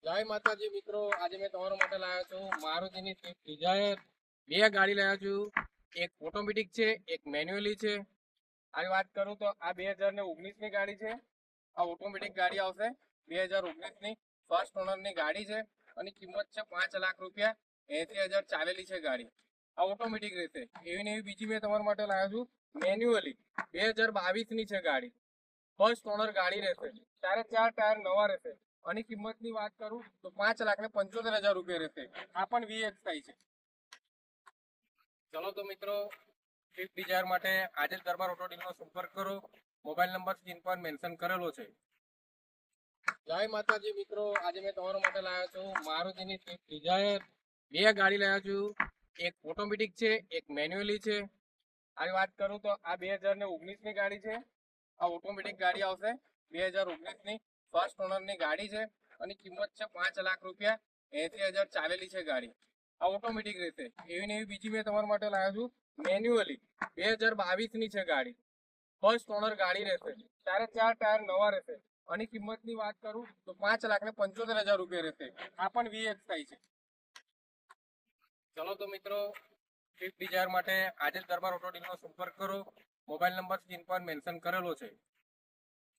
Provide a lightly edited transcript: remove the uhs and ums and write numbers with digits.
જય માતાજી મિત્રો, આજે મેં તમારા માટે લાવ્યો છું મારુતિની સ્વિફ્ટ ડિઝાયર. બે ગાડી લાવ્યો છું, એક ઓટોમેટિક છે, એક મેન્યુઅલી છે. આજે વાત કરું તો આ 2019 ની ગાડી છે. આ ઓટોમેટિક ગાડી આવશે 2019 ની ફર્સ્ટ ઓનર ની ગાડી છે અને કિંમત છે 5 લાખ રૂપિયા. 80,000 ચાલેલી છે ગાડી. આ ઓટોમેટિક રહેશે. એવી ને એવી બીજી મેં તમારા માટે લાવ્યો છું મેન્યુઅલી. 2022 ની છે ગાડી. ફર્સ્ટ ઓનર ગાડી રહેશે. ચારે ચાર ટાયર નવા રહેશે. આની કિંમતની વાત કરું તો 5,75,000 રૂપિયા રહેશે. આ પણ વીએક્સ થાય છે. ચલો તો મિત્રો, સ્વિફ્ટ ડિઝાયર માટે આજે જ દરબાર ઓટો ડીલરનો સંપર્ક કરો. મોબાઈલ નંબર સ્ક્રીન પર મેન્શન કરેલો છે. જય માતાજી મિત્રો, આજે મેં તમારા માટે લાવ્યો છું મારુતિની સ્વિફ્ટ ડિઝાયર. બે ગાડી લાવ્યો છું, એક ઓટોમેટિક છે, એક મેન્યુઅલી છે. આજે વાત કરું તો આ 2019 ની ગાડી છે. આ ઓટોમેટિક ગાડી આવશે 2019 ની ફર્સ્ટ ઓનર ની ગાડી છે અને કિંમત છે 5 લાખ રૂપિયા. 80,000 ચાલેલી છે ગાડી. આ ઓટોમેટિક રહેશે. એવી ને એવી બીજી મેં તમારા માટે લાવ્યો છું મેન્યુઅલી. 2022 ની છે ગાડી. ફર્સ્ટ ઓનર ગાડી રહેશે. ચારે ચાર ટાયર નવા રહેશે. આની કિંમતની વાત કરું તો 5,75,000 રૂપિયા રહેશે. આ પણ વીએક્સ થાય છે. ચલો તો મિત્રો, સ્વિફ્ટ ડિઝાયર માટે આજે જ દરબાર ઓટો ડીલરનો સંપર્ક કરો. મોબાઈલ નંબર સ્ક્રીન પર મેન્શન કરેલો છે.